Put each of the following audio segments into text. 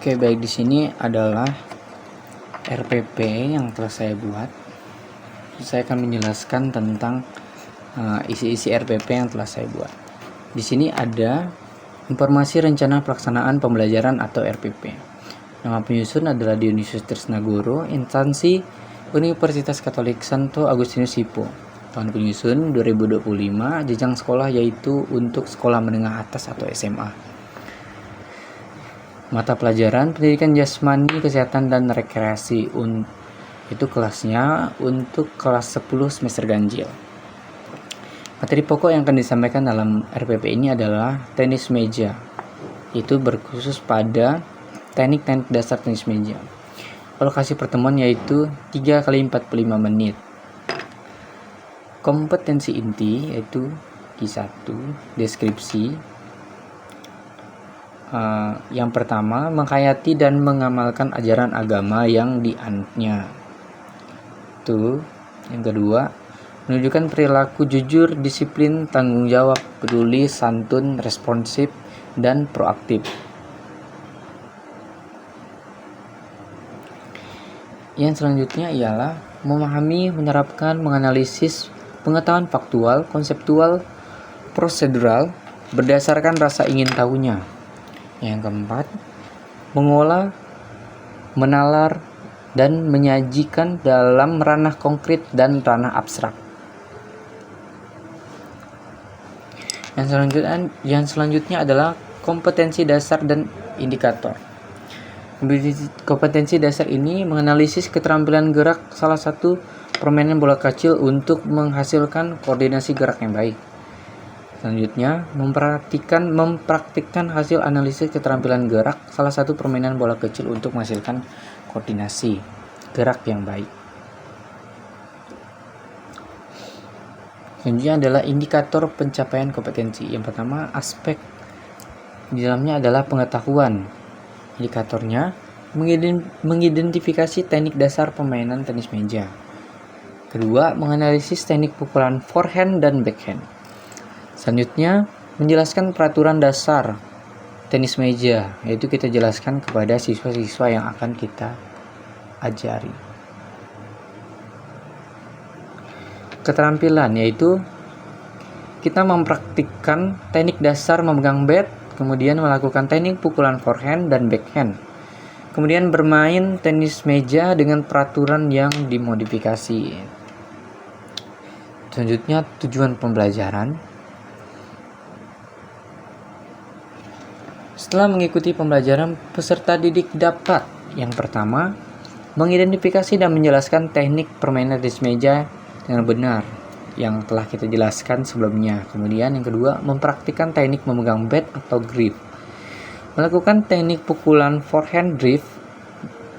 Oke, baik, di sini adalah RPP yang telah saya buat. Saya akan menjelaskan tentang isi-isi RPP yang telah saya buat. Di sini ada informasi rencana pelaksanaan pembelajaran atau RPP. Nama penyusun adalah Dionysius Trisnagoro, instansi Universitas Katolik Santo Agustinus Hippo. Tahun penyusun 2025, jenjang sekolah yaitu untuk sekolah menengah atas atau SMA. Mata pelajaran pendidikan jasmani, kesehatan, dan rekreasi. Itu kelasnya untuk kelas 10 semester ganjil. Materi pokok yang akan disampaikan dalam RPP ini adalah tenis meja. Itu berkhusus pada teknik-teknik dasar tenis meja. Lokasi pertemuan yaitu 3 kali 45 menit. Kompetensi inti yaitu Q1, deskripsi. Yang pertama, menghayati dan mengamalkan ajaran agama yang dianutnya. Yang kedua, menunjukkan perilaku jujur, disiplin, tanggung jawab, peduli, santun, responsif, dan proaktif. Yang selanjutnya ialah memahami, menerapkan, menganalisis pengetahuan faktual, konseptual, prosedural berdasarkan rasa ingin tahunya. Yang keempat, mengolah, menalar, dan menyajikan dalam ranah konkret dan ranah abstrak. Yang selanjutnya adalah kompetensi dasar dan indikator. Kompetensi dasar ini menganalisis keterampilan gerak salah satu permainan bola kecil untuk menghasilkan koordinasi gerak yang baik. Selanjutnya, mempraktikkan hasil analisis keterampilan gerak salah satu permainan bola kecil untuk menghasilkan koordinasi gerak yang baik. Selanjutnya adalah indikator pencapaian kompetensi. Yang pertama, aspek di dalamnya adalah pengetahuan. Indikatornya mengidentifikasi teknik dasar permainan tenis meja. Kedua, menganalisis teknik pukulan forehand dan backhand. Selanjutnya, menjelaskan peraturan dasar tenis meja, yaitu kita jelaskan kepada siswa-siswa yang akan kita ajari. Keterampilan, yaitu kita mempraktikkan teknik dasar memegang bat, kemudian melakukan teknik pukulan forehand dan backhand. Kemudian bermain tenis meja dengan peraturan yang dimodifikasi. Selanjutnya, tujuan pembelajaran. Setelah mengikuti pembelajaran, peserta didik dapat yang pertama, mengidentifikasi dan menjelaskan teknik permainan tenis meja dengan benar yang telah kita jelaskan sebelumnya. Kemudian yang kedua, mempraktikkan teknik memegang bat atau grip. Melakukan teknik pukulan forehand drift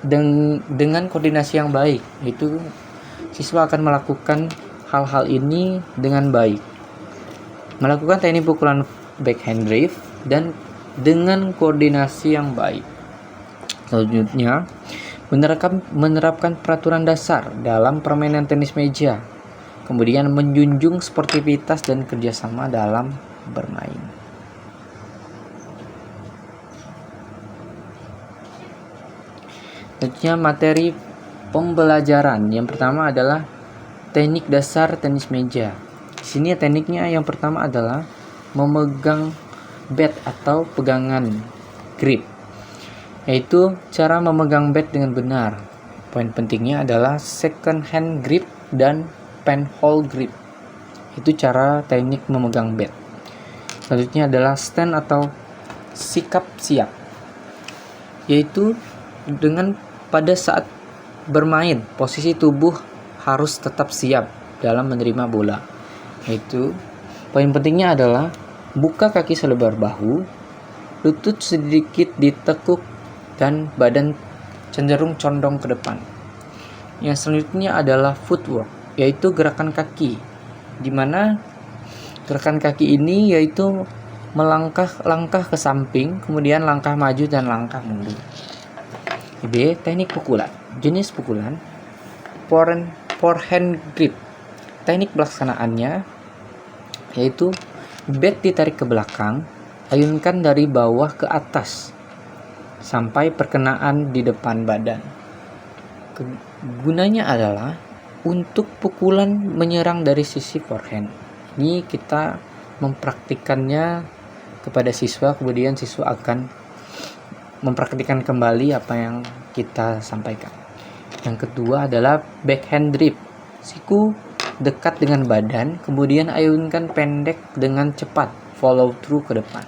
dengan koordinasi yang baik. Itu siswa akan melakukan hal-hal ini dengan baik. Melakukan teknik pukulan backhand drift dan dengan koordinasi yang baik. Selanjutnya, menerapkan peraturan dasar dalam permainan tenis meja. Kemudian menjunjung sportivitas dan kerjasama dalam bermain. Selanjutnya, materi pembelajaran. Yang pertama adalah teknik dasar tenis meja. Di sini tekniknya yang pertama adalah memegang bat atau pegangan grip, yaitu cara memegang bat dengan benar. Poin pentingnya adalah second hand grip dan penhold grip. Itu cara teknik memegang bat. Selanjutnya adalah stand atau sikap siap, yaitu dengan pada saat bermain posisi tubuh harus tetap siap dalam menerima bola. Yaitu poin pentingnya adalah buka kaki selebar bahu, lutut sedikit ditekuk, dan badan cenderung condong ke depan. Yang selanjutnya adalah footwork, yaitu gerakan kaki, di mana gerakan kaki ini yaitu melangkah ke samping, kemudian langkah maju dan langkah mundur. B. Teknik pukulan. Jenis pukulan forehand grip. Teknik pelaksanaannya yaitu bat ditarik ke belakang, ayunkan dari bawah ke atas sampai perkenaan di depan badan. Gunanya adalah untuk pukulan menyerang dari sisi forehand. Ini kita mempraktikkannya kepada siswa, kemudian siswa akan mempraktikkan kembali apa yang kita sampaikan. Yang kedua adalah backhand drip. Siku dekat dengan badan, kemudian ayunkan pendek dengan cepat, follow through ke depan.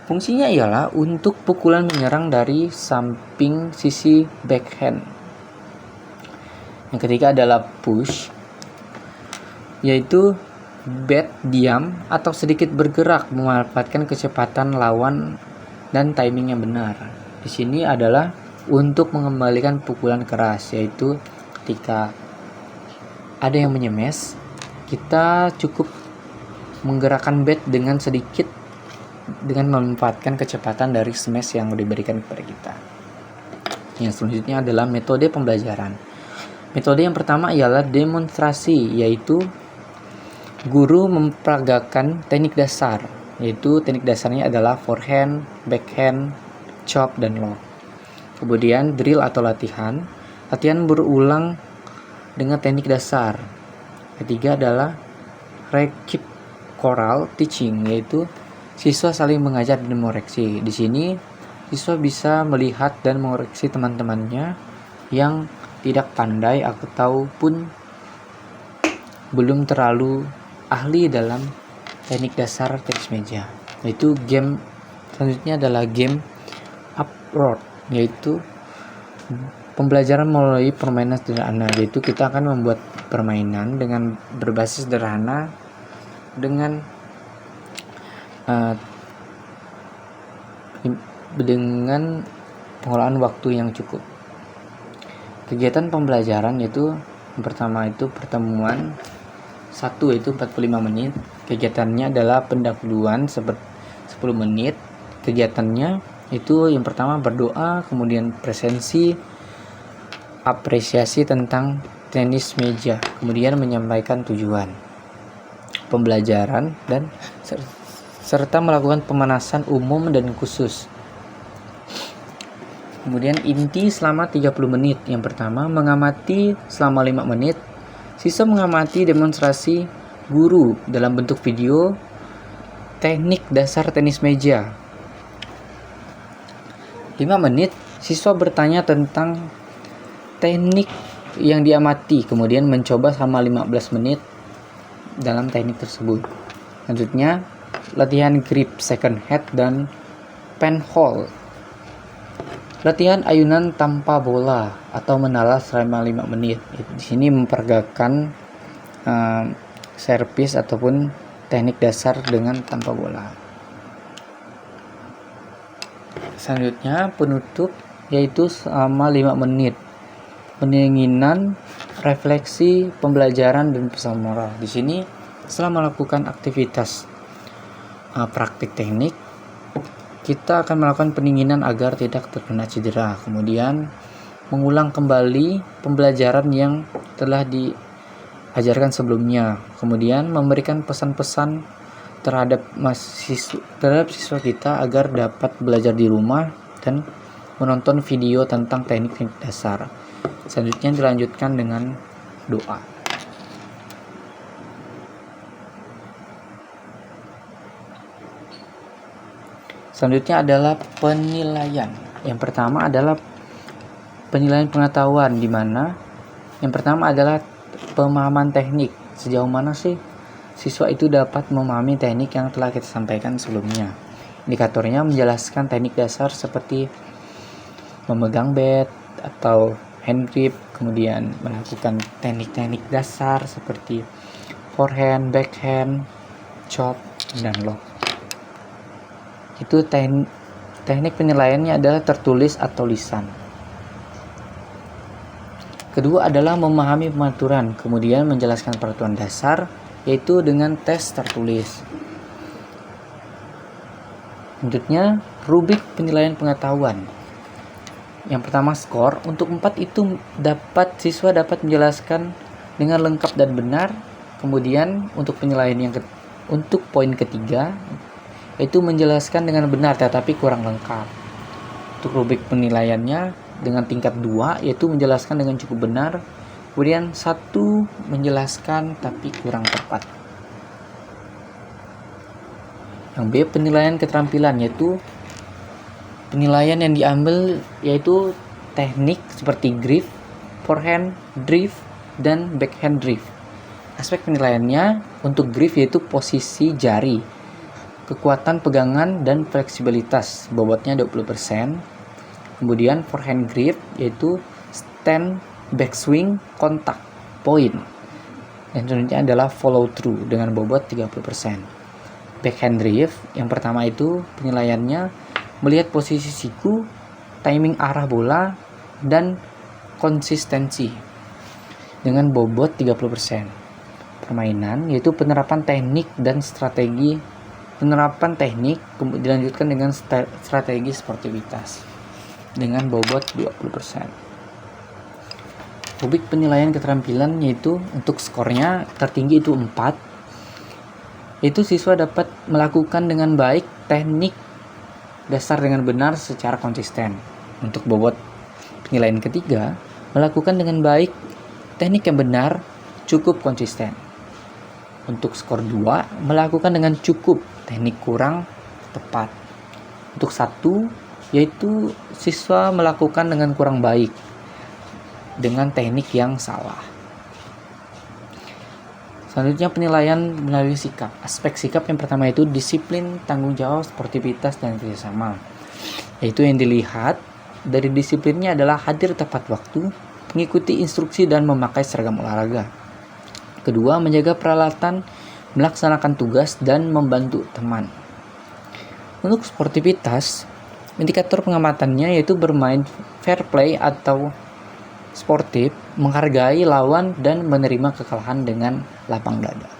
Fungsinya ialah untuk pukulan menyerang dari samping sisi backhand. Yang ketiga adalah push, yaitu bat diam atau sedikit bergerak memanfaatkan kecepatan lawan dan timing yang benar. Di sini adalah untuk mengembalikan pukulan keras, yaitu ketika ada yang menyemes, kita cukup menggerakkan bat dengan sedikit dengan memanfaatkan kecepatan dari smash yang diberikan kepada kita. Yang selanjutnya adalah metode pembelajaran. Metode yang pertama ialah demonstrasi, yaitu guru memperagakan teknik dasar, yaitu teknik dasarnya adalah forehand, backhand, chop, dan lock. Kemudian drill atau latihan berulang dengan teknik dasar. Ketiga adalah reciprocal teaching, yaitu siswa saling mengajar dan mengoreksi. Di sini siswa bisa melihat dan mengoreksi teman-temannya yang tidak pandai ataupun belum terlalu ahli dalam teknik dasar tenis meja. Yaitu game selanjutnya adalah game approach, yaitu pembelajaran melalui permainan sederhana, yaitu kita akan membuat permainan dengan berbasis sederhana dengan pengolahan waktu yang cukup. Kegiatan pembelajaran yaitu yang pertama itu pertemuan 1 yaitu 45 menit. Kegiatannya adalah pendahuluan 10 menit. Kegiatannya itu yang pertama berdoa, kemudian presensi, apresiasi tentang tenis meja, kemudian menyampaikan tujuan pembelajaran dan serta melakukan pemanasan umum dan khusus. Kemudian inti selama 30 menit. Yang pertama, mengamati selama 5 menit. Siswa mengamati demonstrasi guru dalam bentuk video teknik dasar tenis meja. 5 menit, siswa bertanya tentang teknik yang diamati, kemudian mencoba selama 15 menit dalam teknik tersebut. Selanjutnya, latihan grip, second head, dan pen hold. Latihan ayunan tanpa bola atau menala selama 5 menit. Di sini memperagakan servis ataupun teknik dasar dengan tanpa bola. Selanjutnya penutup yaitu selama 5 menit. Pendinginan, refleksi, pembelajaran, dan pesan moral. Di sini setelah melakukan aktivitas praktik teknik, kita akan melakukan pendinginan agar tidak terkena cedera. Kemudian mengulang kembali pembelajaran yang telah diajarkan sebelumnya. Kemudian memberikan pesan-pesan terhadap siswa kita agar dapat belajar di rumah dan menonton video tentang teknik dasar. Selanjutnya dilanjutkan dengan doa. Selanjutnya adalah penilaian. Yang pertama adalah penilaian pengetahuan, di mana yang pertama adalah pemahaman teknik. Sejauh mana sih siswa itu dapat memahami teknik yang telah kita sampaikan sebelumnya. Indikatornya menjelaskan teknik dasar seperti memegang bat atau hand grip, kemudian melakukan teknik-teknik dasar seperti forehand, backhand, chop, dan lock. Itu teknik penilaiannya adalah tertulis atau lisan. Kedua adalah memahami pengaturan, kemudian menjelaskan peraturan dasar, yaitu dengan tes tertulis. Selanjutnya, rubrik penilaian pengetahuan. Yang pertama, skor. Untuk 4 itu siswa dapat menjelaskan dengan lengkap dan benar. Kemudian untuk penilaian untuk poin ketiga, itu menjelaskan dengan benar tetapi kurang lengkap. Untuk rubrik penilaiannya dengan tingkat 2 yaitu menjelaskan dengan cukup benar. Kemudian 1 menjelaskan tapi kurang tepat. Yang B, penilaian keterampilan, yaitu penilaian yang diambil yaitu teknik seperti grip, forehand drift, dan backhand drift. Aspek penilaiannya untuk grip yaitu posisi jari, kekuatan pegangan, dan fleksibilitas, bobotnya 20%. Kemudian forehand grip yaitu stand, backswing, kontak, point. Dan selanjutnya adalah follow through dengan bobot 30%. Backhand drift yang pertama itu penilaiannya melihat posisi siku, timing arah bola, dan konsistensi dengan bobot 30%. Permainan yaitu penerapan teknik dan strategi. Penerapan teknik kemudian dilanjutkan dengan strategi sportivitas dengan bobot 20%. Rubrik penilaian keterampilan yaitu untuk skornya tertinggi itu 4. Itu siswa dapat melakukan dengan baik teknik dasar dengan benar secara konsisten. Untuk bobot penilaian ketiga, melakukan dengan baik teknik yang benar cukup konsisten. Untuk skor 2, melakukan dengan cukup teknik kurang tepat. Untuk 1, yaitu siswa melakukan dengan kurang baik dengan teknik yang salah. Selanjutnya penilaian melalui sikap. Aspek sikap yang pertama itu disiplin, tanggung jawab, sportivitas, dan kerjasama. Yaitu yang dilihat dari disiplinnya adalah hadir tepat waktu, mengikuti instruksi, dan memakai seragam olahraga. Kedua, menjaga peralatan, melaksanakan tugas, dan membantu teman. Untuk sportivitas, indikator pengamatannya yaitu bermain fair play atau sportif, menghargai lawan, dan menerima kekalahan dengan lapang dada.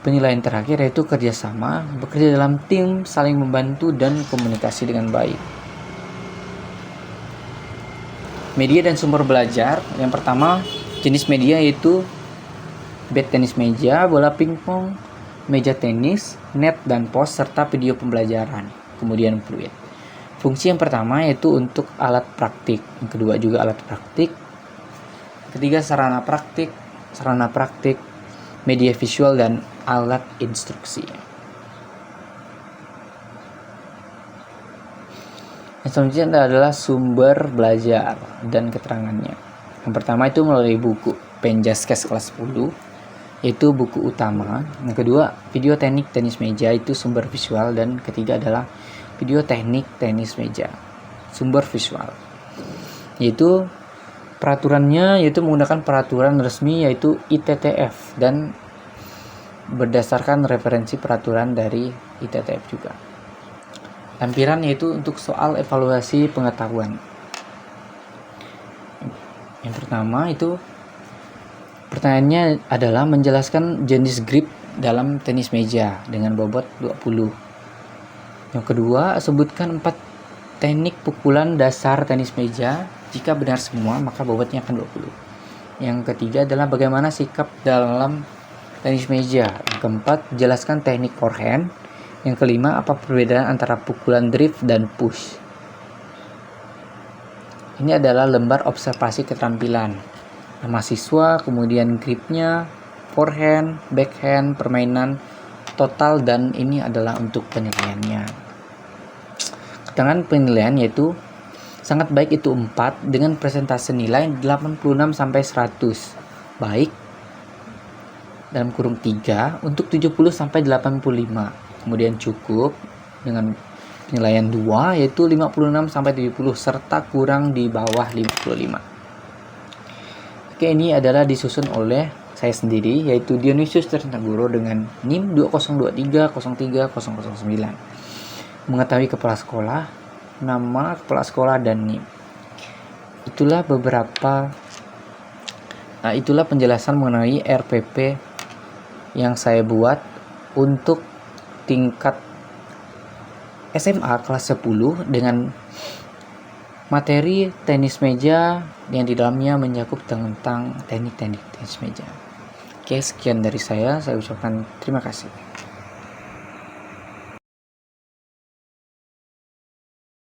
Penilaian terakhir yaitu kerjasama, bekerja dalam tim, saling membantu, dan komunikasi dengan baik. Media dan sumber belajar. Yang pertama, jenis media yaitu bat tenis meja, bola pingpong, meja tenis, net dan pos, serta video pembelajaran. Kemudian fluid. Fungsi yang pertama yaitu untuk alat praktik, yang kedua juga alat praktik, ketiga sarana praktik, media visual, dan alat instruksi. Yang selanjutnya adalah sumber belajar dan keterangannya. Yang pertama itu melalui buku Penjaskes kelas 10, yaitu buku utama. Yang kedua, video teknik tenis meja, itu sumber visual, dan ketiga adalah video teknik tenis meja, sumber visual. Yaitu peraturannya yaitu menggunakan peraturan resmi yaitu ITTF dan berdasarkan referensi peraturan dari ITTF juga. Lampiran yaitu untuk soal evaluasi pengetahuan. Yang pertama itu pertanyaannya adalah menjelaskan jenis grip dalam tenis meja dengan bobot 20. Yang kedua, sebutkan 4 teknik pukulan dasar tenis meja. Jika benar semua, maka bobotnya akan 20. Yang ketiga adalah bagaimana sikap dalam tenis meja. Yang keempat, jelaskan teknik forehand. Yang kelima, apa perbedaan antara pukulan drift dan push. Ini adalah lembar observasi keterampilan. Nama siswa, kemudian gripnya, forehand, backhand, permainan, total, dan ini adalah untuk penilaiannya. Keterangan penilaian yaitu sangat baik itu 4 dengan presentase nilai 86 sampai 100. Baik dalam kurung 3 untuk 70 sampai 85. Kemudian cukup dengan penilaian 2 yaitu 56 sampai 70 serta kurang di bawah 55. Oke, ini adalah disusun oleh saya sendiri yaitu Dionysius Trisnagoro dengan NIM 202303009. Mengetahui kepala sekolah, nama kepala sekolah, dan NIM. Itulah penjelasan mengenai RPP yang saya buat untuk tingkat SMA kelas 10 dengan materi tenis meja yang di dalamnya mencakup tentang teknik-teknik tenis meja. Oke, sekian dari saya ucapkan terima kasih.